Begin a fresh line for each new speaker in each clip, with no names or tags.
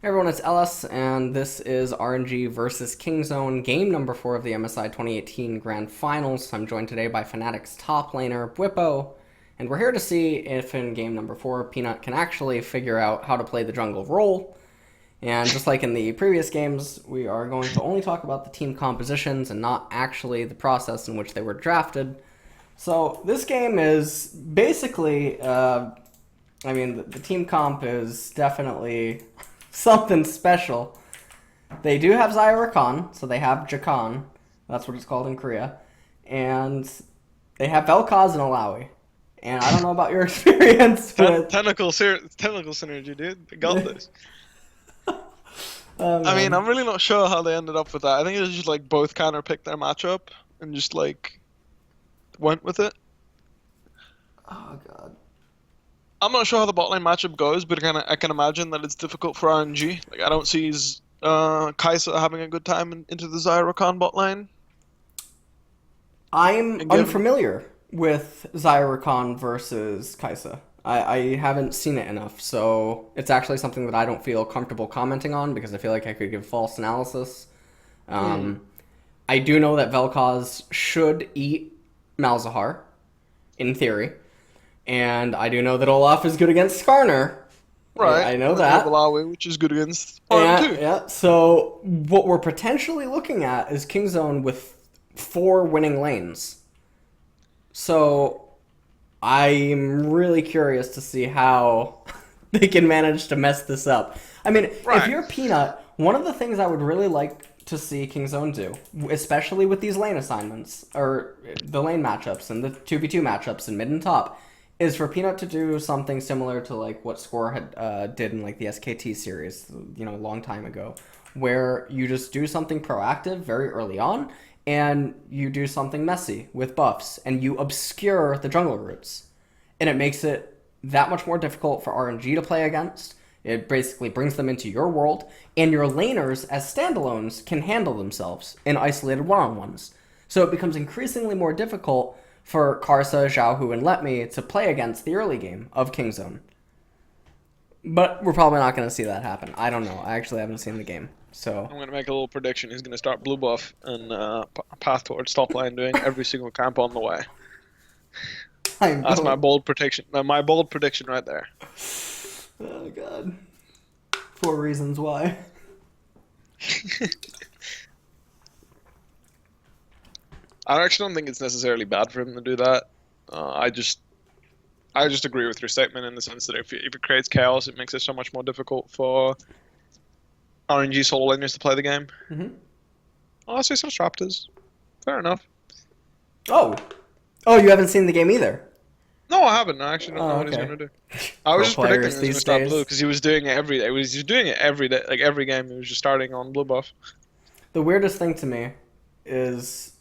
Hey everyone, it's Ellis, and this is RNG versus KingZone, game number 4 of the MSI 2018 Grand Finals. I'm joined today by Fnatic's top laner, Bwipo, and we're here to see if in game number 4, Peanut can actually figure out how to play the jungle role. And just like in the previous games, we are going to only talk about the team compositions and not actually the process in which they were drafted. So this game is basically, the team comp is definitely something special. They do have Zyra, so they have Jakan. That's what it's called in Korea. And they have Vel'Koz and Alawi. And I don't know about your experience with...
Technical synergy, dude. They got this.
Oh,
I mean,
man.
I'm really not sure how they ended up with that. I think it was just like both kind of picked their matchup and just like went with it.
Oh, God.
I'm not sure how the bot lane matchup goes, but I can imagine that it's difficult for RNG. Like, I don't see Kai'Sa having a good time into the Zyra bot lane.
I'm
And given
unfamiliar with Zyra versus Kai'Sa. I haven't seen it enough, so it's actually something that I don't feel comfortable commenting on because I feel like I could give false analysis. I do know that Vel'Koz should eat Malzahar, in theory. And I do know that Olaf is good against Skarner.
right,
I know
and then you have
that.
Alawi, which is good against Arn too.
Yeah. So what we're potentially looking at is KingZone with 4 winning lanes. So I'm really curious to see how they can manage to mess this up. I mean, if
Right.
you're Peanut, one of the things I would really like to see KingZone do, especially with these lane assignments, or the lane matchups and the 2v2 matchups in mid and top, is for Peanut to do something similar to like what Score had did in like the SKT series, a long time ago, where you just do something proactive very early on, and you do something messy with buffs, and you obscure the jungle roots, and it makes it that much more difficult for RNG to play against. It basically brings them into your world, and your laners as standalones can handle themselves in isolated one-on-ones. So it becomes increasingly more difficult for Karsa, Xiaohu, and Let Me to play against the early game of KingZone. But we're probably not going to see that happen. I don't know. I actually haven't seen the game. So
I'm gonna make a little prediction. He's gonna start blue buff and path towards top lane, doing every single camp on the way.
I'm
That's my
going.
bold prediction. My bold prediction right there.
Oh, God. 4 reasons why.
I actually don't think it's necessarily bad for him to do that. I just agree with your statement in the sense that if it creates chaos, it makes it so much more difficult for RNG solo laners to play the game.
Mm-hmm.
Oh, I say some Raptors. Fair enough.
Oh. Oh, you haven't seen the game either?
No, I haven't. I actually don't know
Oh,
what he's
okay.
gonna do. I was
Pro
just predicting
players
he was
these
gonna start
days.
blue because he was doing it every day. He was doing it every day, like every game. He was just starting on blue buff.
The weirdest thing to me is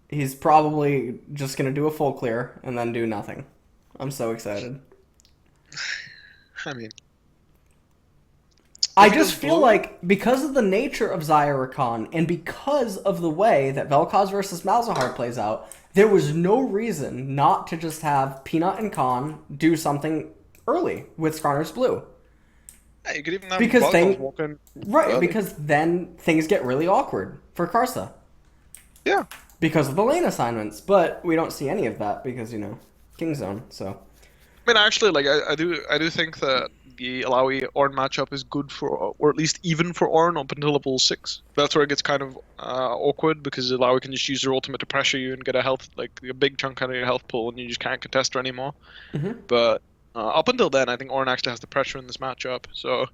he's probably just going to do a full clear and then do nothing. I'm so excited.
I mean,
I
if he
just
goes
feel
blue,
like because of the nature of Zyra and because of the way that Vel'Koz versus Malzahar plays out, there was no reason not to just have Peanut and Khan do something early with Skarner's Blue.
yeah, you could even have
Because
Vel'Koz
then,
walking
right,
early.
because then things get really awkward for Karsa
Yeah.
because of the lane assignments. But we don't see any of that because, KingZone, so.
I mean, actually, like I do think that the Alawi Ornn matchup is good for, or at least even for Ornn up until level 6. That's where it gets kind of awkward because Alawi can just use her ultimate to pressure you and get a big chunk out of your health pool, and you just can't contest her anymore.
Mm-hmm.
But up until then, I think Ornn actually has the pressure in this matchup. So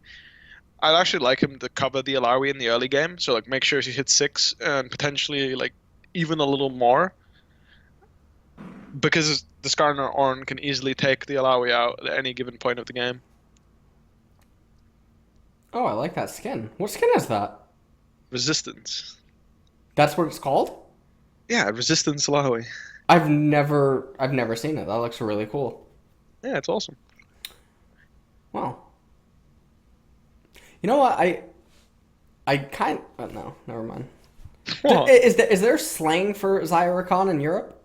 I'd actually like him to cover the Alawi in the early game. So like make sure he hits 6 and potentially like even a little more. Because the Skarner Ornn can easily take the Alawi out at any given point of the game.
Oh, I like that skin. What skin is that?
Resistance.
That's what it's called?
Yeah, Resistance Alawi.
I've never seen it. That looks really cool.
Yeah, it's awesome.
Wow. You know what? I kind no, never mind.
What?
Is there slang for Zyra in Europe?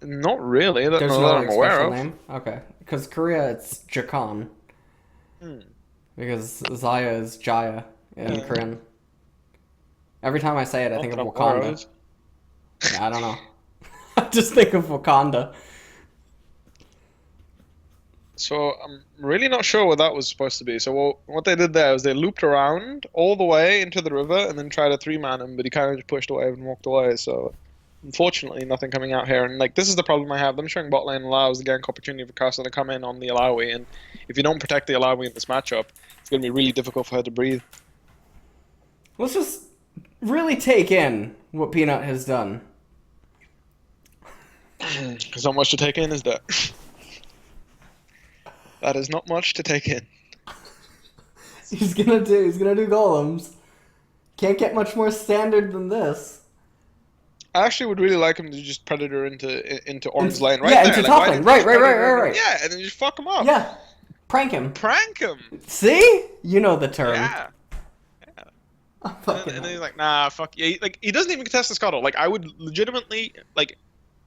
Not really. That,
There's
no,
no
that
like
I'm aware
special
of.
name. Okay, because Korea it's Jakan.
Hmm.
Because Zaya is Jaya in
Yeah.
Korean. Every time I say it, I
Not
think of
that I'm aware
Wakanda.
of.
Yeah, I don't know. I just think of Wakanda.
So I'm really not sure what that was supposed to be. So what they did there was they looped around all the way into the river and then tried to three-man him, but he kind of just pushed away and walked away. So unfortunately, nothing coming out here. And like this is the problem I have. Them showing bot lane allows the gank opportunity for Castle to come in on the Alawi, and if you don't protect the Alawi in this matchup, it's going to be really difficult for her to breathe.
Let's just really take in what Peanut has done.
There's not much to take in, is there? That is not much to take in.
He's gonna do golems. Can't get much more standard than this.
I actually would really like him to just predator into Ornn's lane right
yeah,
there.
into
Like,
top
why
lane.
didn't he
Right,
just
right, right,
predator
right,
him?
right.
Yeah, and then just fuck him up.
Yeah. Prank him.
Prank him.
See? You know the term.
Yeah.
I'm
And
fucking
then he's like, nah, fuck. Yeah, like he doesn't even contest the scuttle. Like I would legitimately like.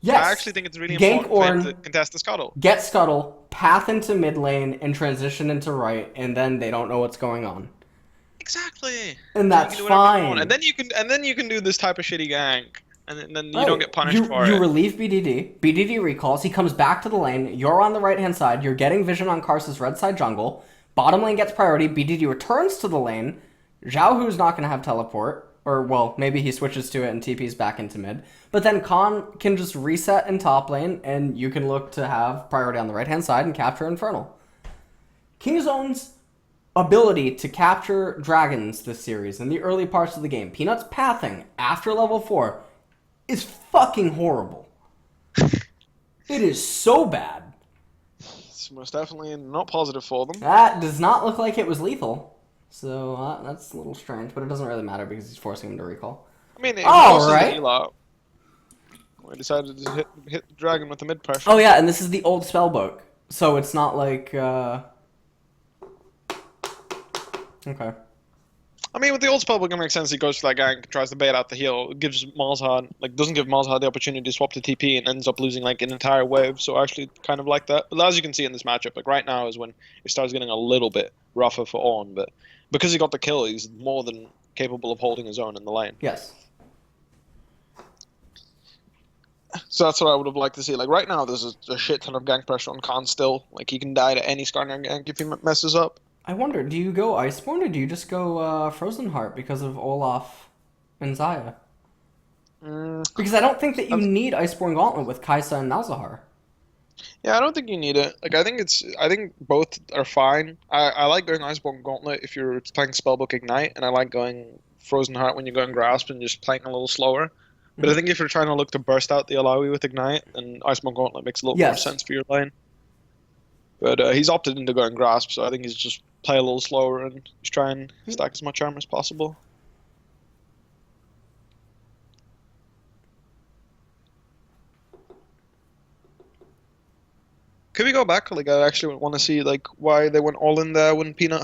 yes.
I actually think it's really
Gank
important for him
Ornn,
to contest the scuttle.
get scuttle, path into mid lane, and transition into right, and then they don't know what's going on.
Exactly.
And
you
that's
can do whatever you
fine.
want. And then you can do this type of shitty gank, and then you
Right.
don't get punished
you,
for
you
it.
relieve BDD. BDD recalls. He comes back to the lane. You're on the right hand side. You're getting vision on Karsa's red side jungle. Bottom lane gets priority. BDD returns to the lane. Zhao Hu's not going to have teleport. Or, well, maybe he switches to it and TP's back into mid. But then Khan can just reset in top lane, and you can look to have priority on the right hand side and capture Infernal. KingZone's ability to capture dragons this series in the early parts of the game, Peanut's pathing after level 4, is fucking horrible. It is so bad.
It's most definitely not positive for them.
That does not look like it was lethal. So that's a little strange, but it doesn't really matter because he's forcing him to recall.
I mean, it
All
forces
right.
the heal out. I decided to hit the dragon with the mid pressure.
Oh yeah, and this is the old spellbook, so it's not like. Okay.
I mean, with the old spellbook, it makes sense. He goes for that gank, tries to bait out the heal. It gives Malzahar, doesn't give Malzahar the opportunity to swap to TP and ends up losing like an entire wave. So I actually kind of like that. But as you can see in this matchup, like right now is when it starts getting a little bit rougher for Ornn. But because he got the kill, he's more than capable of holding his own in the lane.
Yes.
So that's what I would have liked to see. Like right now, there's a shit ton of gank pressure on Khan still. Like he can die to any Skarner gank if he messes up.
I wonder, do you go Iceborne or do you just go Frozen Heart because of Olaf and Zaya? Because I don't think that you need Iceborne Gauntlet with Kaisa and Malzahar.
Yeah, I don't think you need it. Like I think both are fine. I like going Iceborne Gauntlet if you're playing Spellbook Ignite, and I like going Frozen Heart when you're going Grasp and just playing a little slower. But I think if you're trying to look to burst out the Alawi with Ignite, then Iceborne Gauntlet makes a little more sense for your lane. But he's opted into going Grasp, so I think he's just play a little slower and just try and stack as much armor as possible. Could we go back? Like, I actually want to see like why they went all in there when Peanut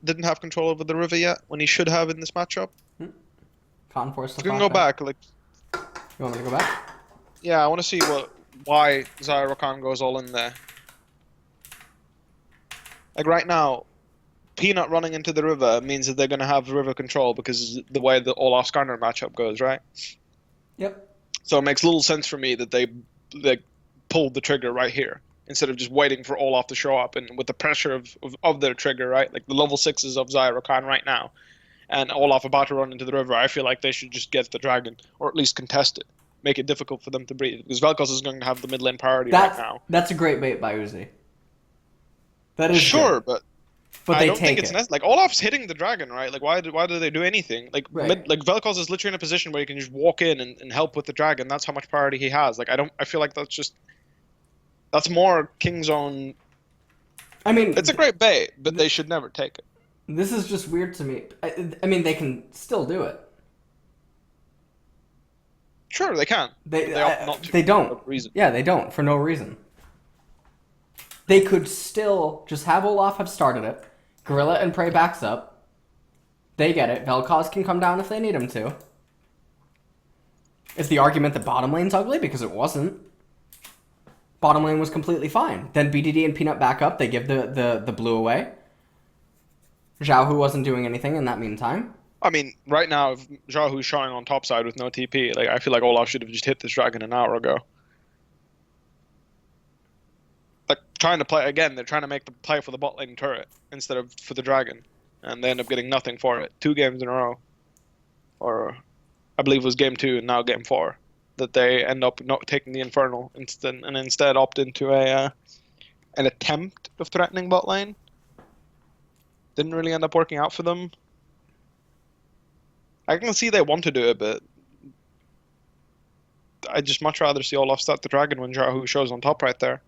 didn't have control over the river yet, when he should have in this matchup.
Con Force.
We can go back. Like,
you want me to go back?
Yeah, I want to see why Zaya Rakan goes all in there. Like right now, Peanut running into the river means that they're going to have river control because the way the Olaf Skarner matchup goes, right?
Yep.
So it makes little sense for me that they pulled the trigger right here instead of just waiting for Olaf to show up, and with the pressure of their trigger, right? Like the level 6s of Zaya Rakan right now, and Olaf about to run into the river, I feel like they should just get the dragon, or at least contest it. Make it difficult for them to breathe, because Vel'Koz is going to have the mid lane priority right now.
That's a great bait by Uzi. That is
sure,
good.
But
they
I don't
take
think it's necessary. Like Olaf's hitting the dragon, right? Like why do they do anything? Like
Right.
like Vel'Koz is literally in a position where he can just walk in and help with the dragon. That's how much priority he has. Like I feel like that's more KingZone.
I mean,
It's a great bait, but they should never take it.
This is just weird to me. I mean, they can still do it.
Sure, they can.
They
opt not to
they don't.
For no reason.
Yeah, they don't for no reason. They could still just have Olaf have started it. Gorilla and Prey backs up. They get it. Vel'Koz can come down if they need him to. Is the argument that bottom lane's ugly? Because it wasn't. Bottom lane was completely fine. Then BDD and Peanut back up. They give the blue away. Zhao Hu wasn't doing anything in that meantime.
I mean, right now, if Xiaohu's showing on top side with no TP, like I feel like Olaf should have just hit this dragon an hour ago. Like trying to play again, they're trying to make the play for the bot lane turret instead of for the dragon, and they end up getting nothing for it. 2 games in a row, or I believe it was game 2 and now game 4, that they end up not taking the Infernal instead opt into an attempt of threatening bot lane. Didn't really end up working out for them. I can see they want to do it, but I'd just much rather see Olaf start the dragon when Xiaohu shows on top right there.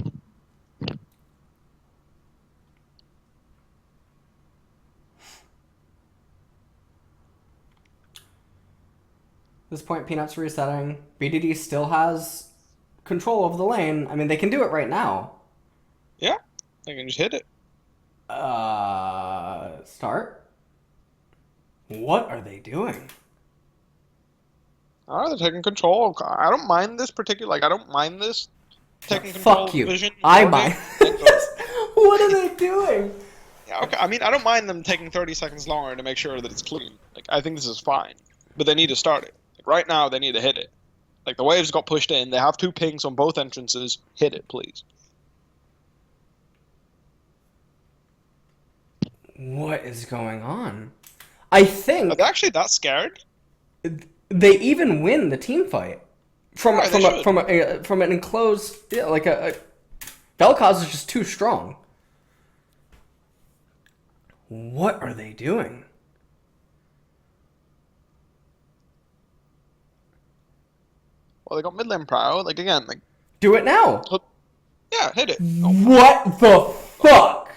At this point, Peanut's resetting. BDD still has control of the lane. I mean, they can do it right now.
Yeah, they can just hit it.
Start? What are they doing?
Oh, they're taking control. I don't mind this particular. Like, I don't mind this taking control.
Fuck you.
Vision.
I mind. What are they doing?
Yeah, okay. I mean, I don't mind them taking 30 seconds longer to make sure that it's clean. Like, I think this is fine, but they need to start it. Like, right now, they need to hit it. Like, the waves got pushed in. They have 2 pings on both entrances. Hit it, please.
What is going on? I think
Are they actually that scared?
they even win the team fight from
Yeah,
from an enclosed, yeah, like a Vel'Koz is just too strong. What are they doing?
Well, they got mid lane prow. Like, again, like,
Do it now.
yeah, hit it. Oh,
What the fuck?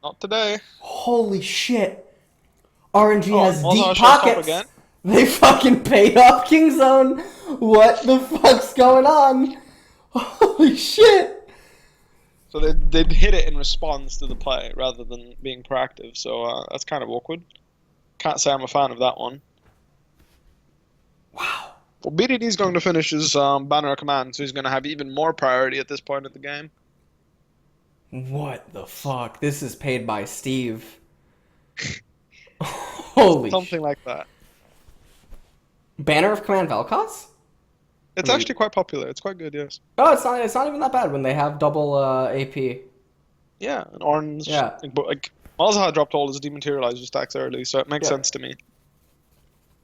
not today.
Holy shit. RNG has
also
deep
shows top
pockets.
again.
They fucking paid up KingZone. What the fuck's going on? Holy shit.
So they hit it in response to the play rather than being proactive. So that's kind of awkward. Can't say I'm a fan of that one.
Wow.
Well, BDD's going to finish his banner of command, so he's going to have even more priority at this point of the game.
What the fuck? This is paid by Steve. Holy
Something like that.
Banner of Command Vel'Koz?
It's actually quite popular. It's quite good, yes.
Oh, it's not even that bad when they have double AP.
Yeah, and orange.
Yeah.
Like Malzahar dropped all his dematerializer stacks early, so it makes sense to me.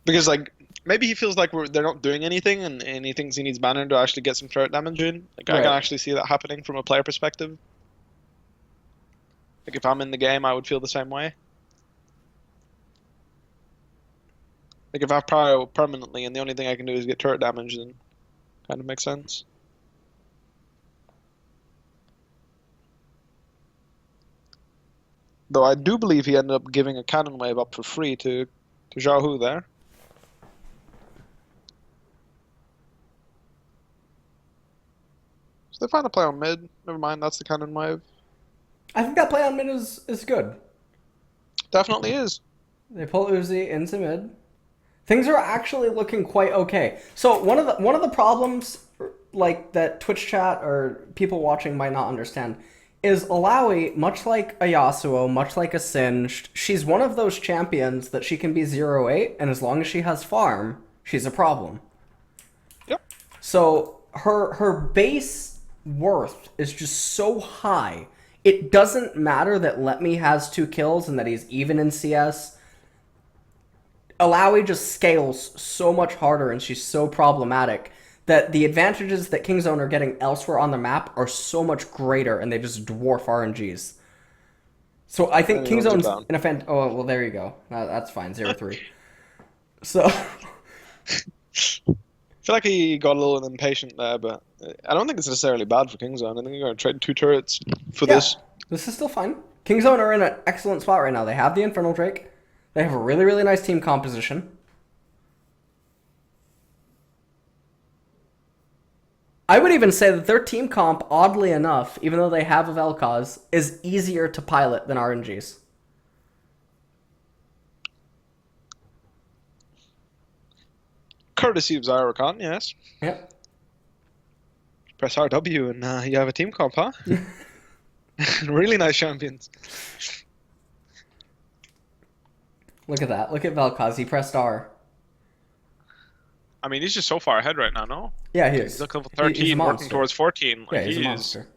Because like maybe he feels like they're not doing anything, and he thinks he needs banner to actually get some turret damage in. Like I can actually see that happening from a player perspective. Like if I'm in the game, I would feel the same way. Like if I have prio permanently and the only thing I can do is get turret damage, then kind of makes sense. Though I do believe he ended up giving a cannon wave up for free to Xiaohu there. So they find a play on mid. Never mind, that's the cannon wave.
I think that play on mid is good.
Definitely is.
They pull Uzi into mid. Things are actually looking quite okay. So one of the problems, like that Twitch chat or people watching might not understand, is Alawi, much like a Yasuo, much like a Singed, she's one of those champions that she can be 0-8, and as long as she has farm, she's a problem.
Yep.
So her base worth is just so high. It doesn't matter that Let Me has 2 kills and that he's even in CS. Alawi just scales so much harder and she's so problematic that the advantages that KingZone are getting elsewhere on the map are so much greater and they just dwarf RNGs. So I think KingZone's in a fan... Oh, well, there you go. That's fine. 0-3. So...
I feel like he got a little impatient there, but I don't think it's necessarily bad for KingZone. I think they're going to trade 2 turrets for this.
This is still fine. KingZone are in an excellent spot right now. They have the Infernal Drake. They have a really, really nice team composition. I would even say that their team comp, oddly enough, even though they have a Vel'Koz, is easier to pilot than RNG's.
Courtesy of Zyrokan, yes.
Yep.
Press RW and you have a team comp, huh? Really nice champions.
Look at that. Look at Vel'Koz. He pressed R.
I mean, he's just so far ahead right now, no?
Yeah, he
He's
is.
like level
He's a
13, working
monster.
towards 14. Like,
Yeah, he's a
he is.
monster.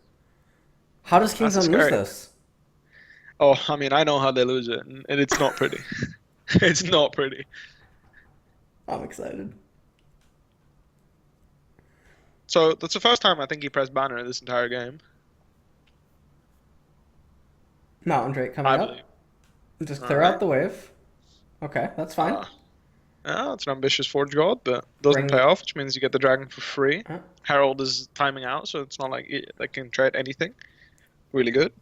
How does
That's
KingZone lose
scary.
this?
Oh, I mean, I know how they lose it, and it's not pretty. It's not pretty.
I'm excited.
So that's the first time I think he pressed banner this entire game.
Mountain Drake coming
I
up.
believe.
Just
All
clear
right.
out the wave. Okay, that's fine.
Yeah, it's an ambitious Forge God, but doesn't
Bring-
pay off, which means you get the dragon for free.
Huh?
Herald is timing out, so it's not like they can trade anything. Really good.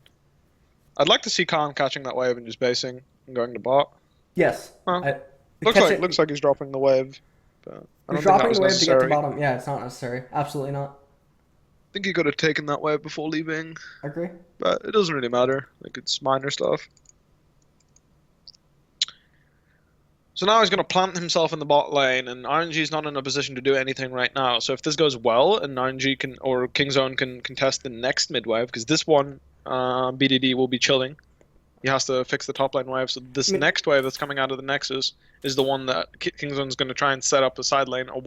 I'd like to see Khan catching that wave and just basing and going to bot.
Yes.
Well,
I-
Looks like he's dropping the wave, but I don't
He's
think that
dropping
was
the wave to get to
necessary.
bottom. Yeah, it's not necessary. Absolutely not.
I think he could have taken that wave before leaving,
Agree.
but it doesn't really matter. Like, it's minor stuff. So now he's going to plant himself in the bot lane, and RNG is not in a position to do anything right now. So if this goes well, and RNG can, or KingZone can contest the next mid wave, because this one, BDD will be chilling. He has to fix the top lane wave. So this next wave that's coming out of the Nexus is the one that KingZone's going to try and set up a side lane, a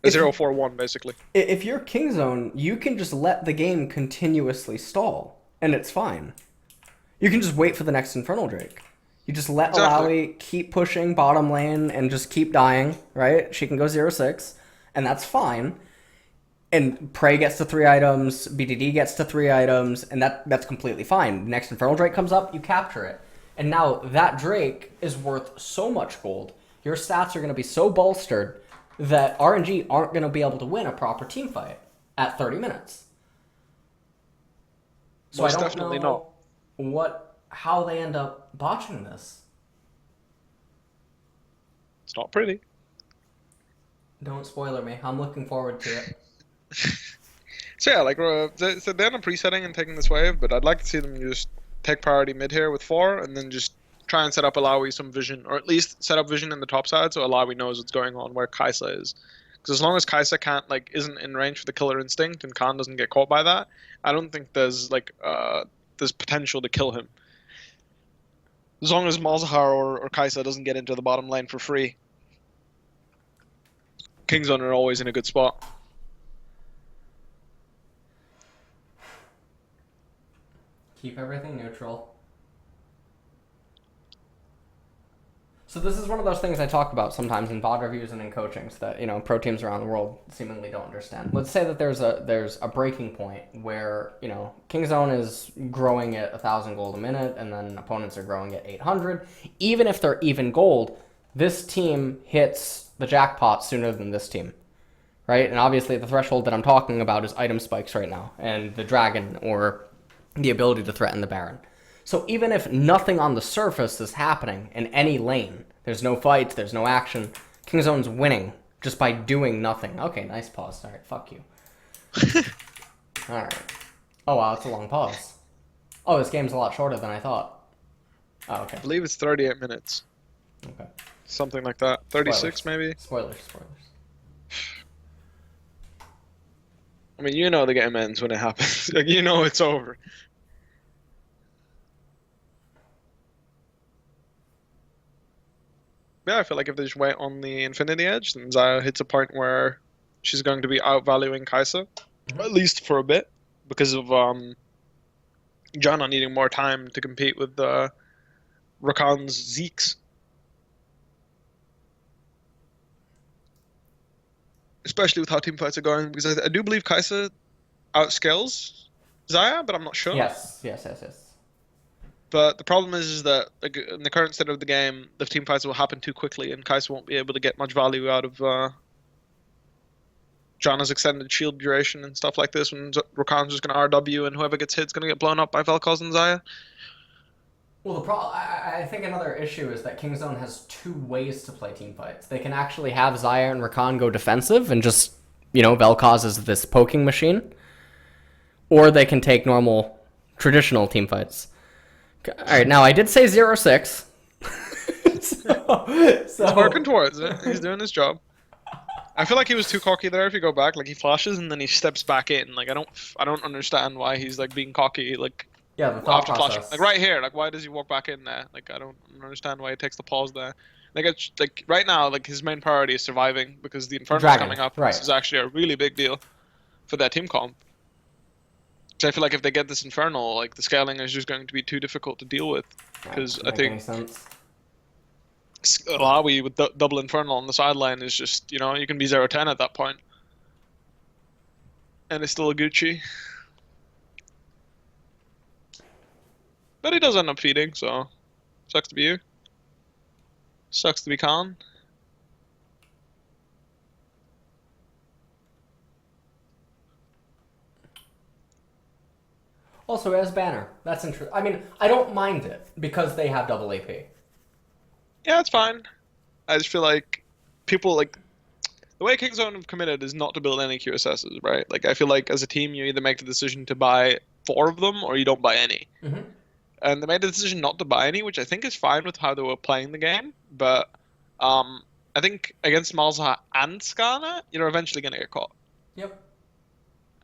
0-4-1 basically.
If you're KingZone, you can just let the game continuously stall, and it's fine. You can just wait for the next Infernal Drake. You just let
Exactly.
Alawi keep pushing bottom lane and just keep dying, right? She can go 0-6, and that's fine. And Prey gets to 3 items, BDD gets to 3 items, and that's completely fine. Next Infernal Drake comes up, you capture it. And now that Drake is worth so much gold. Your stats are going to be so bolstered that RNG aren't going to be able to win a proper team fight at 30 minutes. So
Most
I don't
definitely
know how they end up botching this.
It's not pretty.
Don't spoiler me. I'm looking forward to it.
So yeah, like so they're not pre-setting and taking this wave, but I'd like to see them just take priority mid here with 4, and then just try and set up Alawi some vision, or at least set up vision in the top side so Alawi knows what's going on where Kai'Sa is. Because as long as Kai'Sa isn't in range for the killer instinct and Khan doesn't get caught by that, I don't think there's there's potential to kill him. As long as Malzahar or Kai'Sa doesn't get into the bottom lane for free, KingZone are always in a good spot.
Keep everything neutral. So this is one of those things I talk about sometimes in VOD reviews and in coachings that, pro teams around the world seemingly don't understand. Let's say that there's a breaking point where, KingZone is growing at 1,000 gold a minute and then opponents are growing at 800. Even if they're even gold, this team hits the jackpot sooner than this team, right? And obviously the threshold that I'm talking about is item spikes right now and the dragon or the ability to threaten the Baron. So even if nothing on the surface is happening in any lane, there's no fights, there's no action, KingZone's winning just by doing nothing. Okay, nice pause. All right, fuck you. All right. Oh, wow, that's a long pause. Oh, this game's a lot shorter than I thought. Oh, okay.
I believe it's 38 minutes.
Okay.
Something like that. 36 maybe?
Spoilers.
I mean, the game ends when it happens. Like, it's over. Yeah, I feel like if they just wait on the Infinity Edge, then Xayah hits a point where she's going to be outvaluing Kai'Sa, at least for a bit, because of Janna needing more time to compete with Rakan's Zeeks. Especially with how teamfights are going, because I do believe Kai'Sa outscales Xayah, but I'm not sure.
Yes.
But the problem is that in the current state of the game, the teamfights will happen too quickly, and Kai'Sa won't be able to get much value out of Janna's extended shield duration and stuff like this. When Rakan's just going to RW, and whoever gets hit is going to get blown up by Vel'Koz and Xayah.
Well, I think another issue is that KingZone has 2 ways to play teamfights. They can actually have Xayah and Rakan go defensive and just, Vel'Koz is this poking machine. Or they can take normal, traditional teamfights. Alright, now I did say 0-6.
He's working towards it. He's doing his job. I feel like he was too cocky there. If you go back, like he flashes and then he steps back in. Like I don't understand why he's like being cocky. Like
Yeah, the thought
after flashing,
process.
like right here. Like why does he walk back in there? Like I don't understand why he takes the pause there. Like it's like right now, like his main priority is surviving because the Inferno's
Dragon,
coming up.
right.
This is actually a really big deal for their team comp. So I feel like if they get this Infernal, like the scaling is just going to be too difficult to deal with. Because I think Alawi with double Infernal on the sideline is just, you know, you can be 0-10 at that point. And it's still a Gucci. But he does end up feeding, so sucks to be you. Sucks to be Khan.
Also, as banner, that's interesting. I mean, I don't mind it because they have double AP.
Yeah, it's fine. I just feel like people like the way KingZone have committed is not to build any QSSs, right? Like I feel like as a team, you either make the decision to buy 4 of them or you don't buy any.
Mm-hmm.
And they made the decision not to buy any, which I think is fine with how they were playing the game. But I think against Malzahar and Skarner, you're eventually going to get caught.
Yep.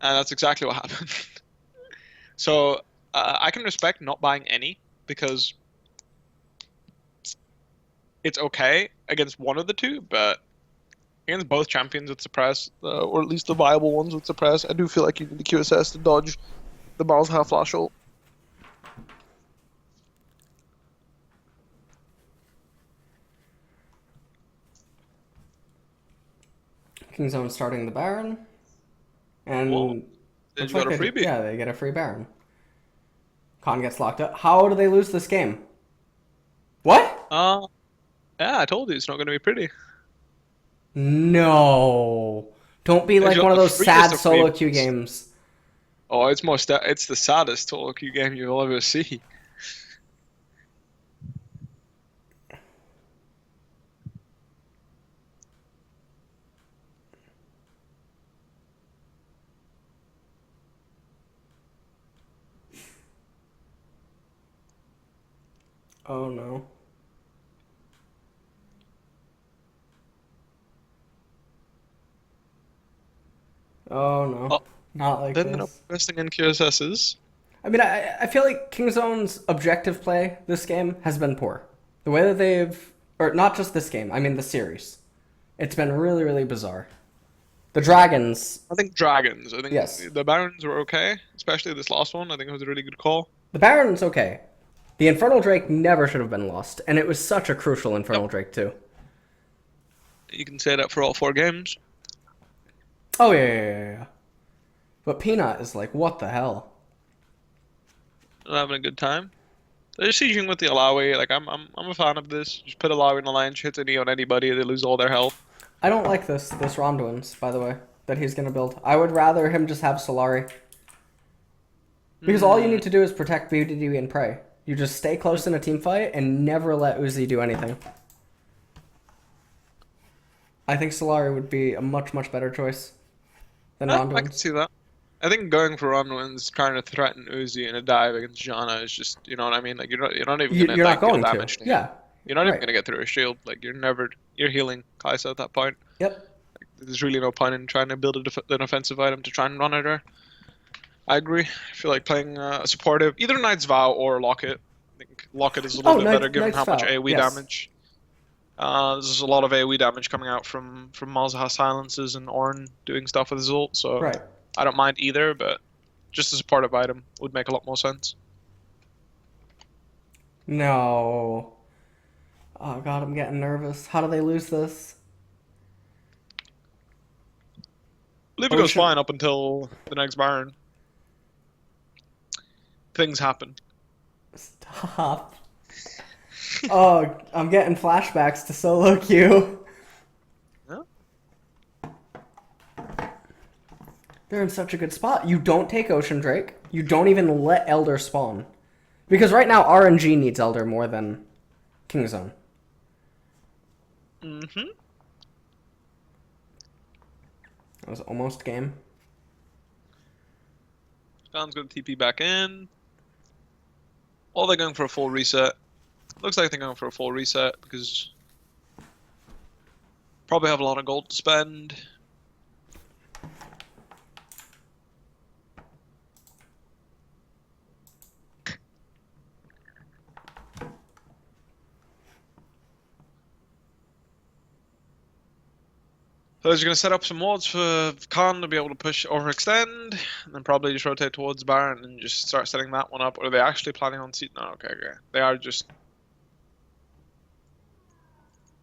And that's exactly what happened. So I can respect not buying any because it's okay against one of the two, but against both champions with suppress, or at least the viable ones with suppress, I do feel like you need the QSS to dodge the Malzahar flash ult.
KingZone starting the Baron. And
Whoa. They got a freebie.
Yeah, they get a free Baron. Khan gets locked up. How do they lose this game? What?
Yeah, I told you it's not going to be pretty.
No. Don't be like one of those sad solo queue games.
Oh, it's it's the saddest solo queue game you'll ever see.
Oh no. Oh no.
Oh,
Not like
then they're
this.
investing in QSSs.
I mean, I feel like KingZone's objective play this game has been poor. The way that they've... Or not just this game, I mean the series. It's been really, really bizarre. The Dragons...
I think Dragons. I think
yes.
The Barons were okay, especially this last one. I think it was a really good call.
The Baron's okay. The Infernal Drake never should have been lost, and it was such a crucial Infernal Drake too.
You can say that for all 4 games.
Oh yeah. But Peanut is like, what the hell?
They're having a good time. They're sieging with the Alawi. Like I'm a fan of this. Just put Alawi in the line, hits any on anybody, they lose all their health.
I don't like this Ronduins, by the way, that he's gonna build. I would rather him just have Solari. Because all you need to do is protect BDD and Prey. You just stay close in a team fight and never let Uzi do anything. I think Solari would be a much, much better choice than Ronduins.
I can see that. I think going for Ronduins, trying to threaten Uzi in a dive against Janna is just, you know what I mean? Like you're not even gonna like, deal damage to him.
Yeah.
You're not even gonna get through a shield. Like you're healing Kaisa at that point.
Yep.
Like, there's really no point in trying to build an offensive item to try and run at her. I agree. I feel like playing supportive, either Knight's Vow or Locket. I think Locket is a little bit better given
Knight's
how much
Vow.
AoE damage. There's a lot of AoE damage coming out from Malzahar silences and Ornn doing stuff with his ult, so
right.
I don't mind either, but just a supportive item would make a lot more sense.
No. Oh god, I'm getting nervous. How do they lose this?
I believe it goes fine up until the next Baron. Things happen.
Stop. Oh, I'm getting flashbacks to solo queue.
Yeah.
They're in such a good spot. You don't take Ocean Drake. You don't even let Elder spawn. Because right now, RNG needs Elder more than KingZone.
Mm-hmm.
That was almost game.
Skan's going to TP back in. Or they're going for a full reset. Looks like they're going for a full reset because Probably have a lot of gold to spend. So he's going to set up some wards for Khan to be able to push overextend, and then probably just rotate towards Baron and just start setting that one up. Or are they actually planning on seat? No, okay. They are just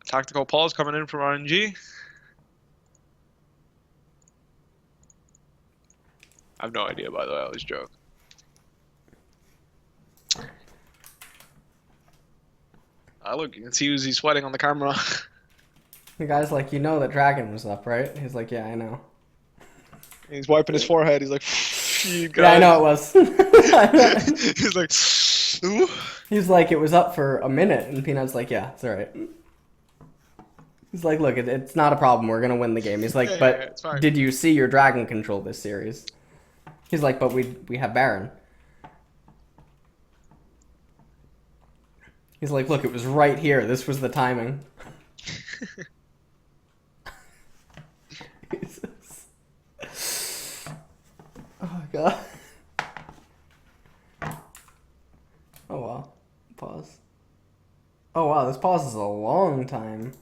tactical pause coming in from RNG. I have no idea, by the way. I always joke. Look, you can see Uzi sweating on the camera.
The guy's like, you know that Dragon was up, right? He's like, yeah, I know.
He's wiping his forehead. He's like, you guys.
Yeah, I know it was.
He's like, ooh.
He's like, it was up for a minute, and Peanut's like, yeah, it's alright. He's like, look, it's not a problem. We're gonna win the game. He's like, but did you see your Dragon control this series? He's like, but we have Baron. He's like, look, it was right here. This was the timing. Jesus. Oh my god. Oh wow. Pause. Oh wow, this pause is a long time.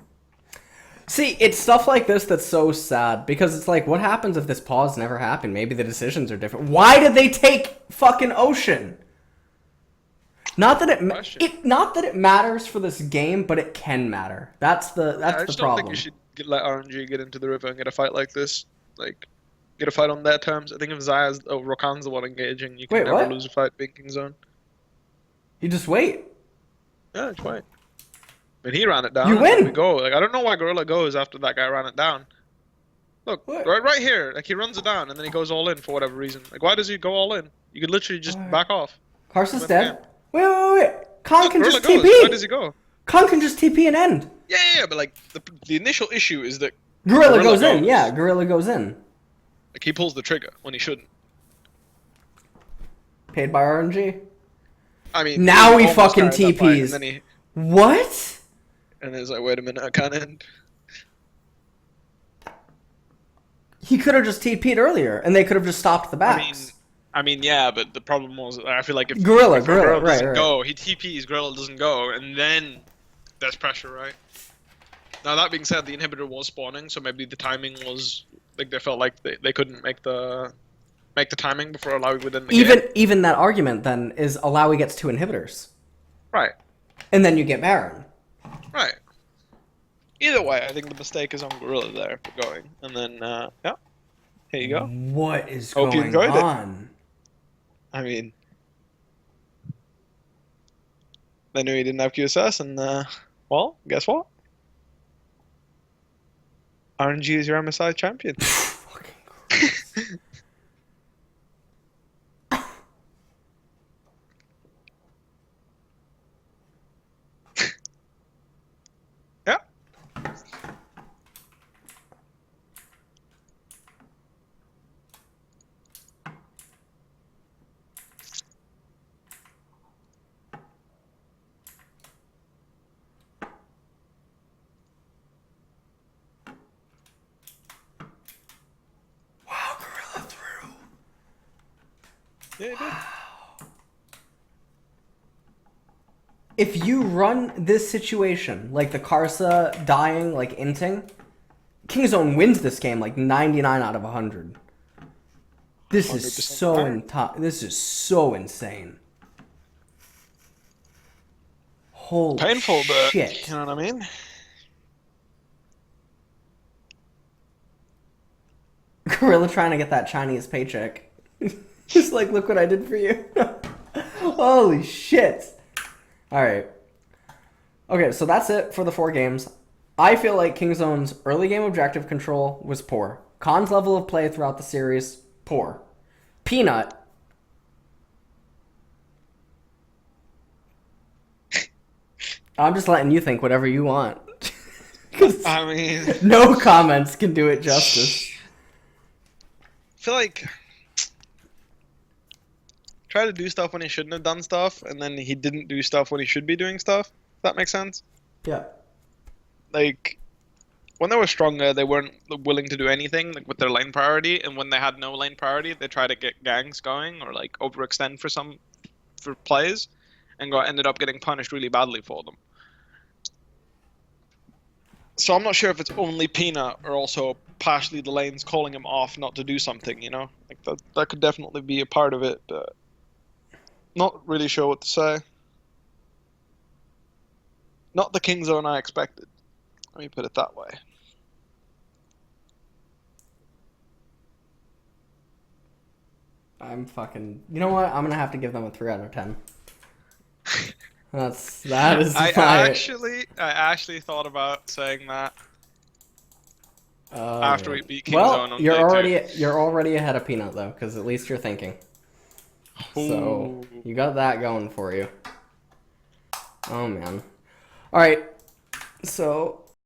See, it's stuff like this that's so sad, because it's like, what happens if this pause never happened? Maybe the decisions are different. Why did they take fucking Ocean? Not that it matters for this game, but it can matter. That's the problem.
I just don't think you should let RNG get into the river and get a fight like this. Like, get a fight on their terms. I think if Zaya's or Rakan's the one engaging, you can never lose a fight being KingZone.
You just wait.
Yeah, just wait. But he ran it down.
You win.
We go. Like, I don't know why Gorilla goes after that guy ran it down. Look, right here. Like, he runs it down and then he goes all in for whatever reason. Like, why does he go all in? You could literally just back off.
Carson's dead. Wait. Khan can just TP.
Where does he go?
Khan can just TP and end.
Yeah, but like the initial issue is that
Gorilla goes in. Yeah, Gorilla goes in.
Like, he pulls the trigger when he shouldn't.
Paid by RNG.
I mean,
now he fucking TPs.
And then
what?
And it's like, wait a minute, I can't end.
He could have just TP'd earlier, and they could have just stopped the backs.
I mean, yeah, but the problem was, I feel like if
Gorilla
doesn't go, he TPs, Gorilla doesn't go, and then there's pressure, right? Now, that being said, the inhibitor was spawning, so maybe the timing was, like, they felt like they couldn't make the timing before Alawi within the game.
Even that argument, then, is Alawi gets 2 inhibitors.
Right.
And then you get Baron.
Right. Either way, I think the mistake is on Gorilla there for going. And then, yeah. Here you go.
What is
Hope
going
you enjoyed
on?
I mean, they knew he didn't have QSS, and, well, guess what? RNG is your MSI champion.
Fucking Christ.
Yeah. Yeah, he did.
If you run this situation, like the Karsa dying, like inting, KingZone wins this game like 99 out of 100. This is this is so insane. Holy
painful, but
shit.
you know what I mean?
Gorilla trying to get that Chinese paycheck. Just like, look what I did for you. Holy shit. Alright. Okay, so that's it for the 4 games. I feel like KingZone's early game objective control was poor. Khan's level of play throughout the series, poor. Peanut. I'm just letting you think whatever you want.
I mean,
no comments can do it justice.
I feel like try to do stuff when he shouldn't have done stuff, and then he didn't do stuff when he should be doing stuff. Does that make sense?
Yeah.
Like, when they were stronger, they weren't willing to do anything like with their lane priority, and when they had no lane priority, they tried to get gangs going or like overextend for plays, and ended up getting punished really badly for them. So I'm not sure if it's only Peanut or also partially the lanes calling him off not to do something, you know? Like that could definitely be a part of it, but not really sure what to say. Not the KingZone I expected. Let me put it that way.
I'm fucking. You know what? I'm gonna have to give them a 3 out of 10. That is
I
my.
actually thought about saying that
Oh,
after
man.
we beat KingZone
Well,
on day 2.
you're already ahead of Peanut though, because at least you're thinking. So
Ooh.
you got that going for you. Oh man. All right. So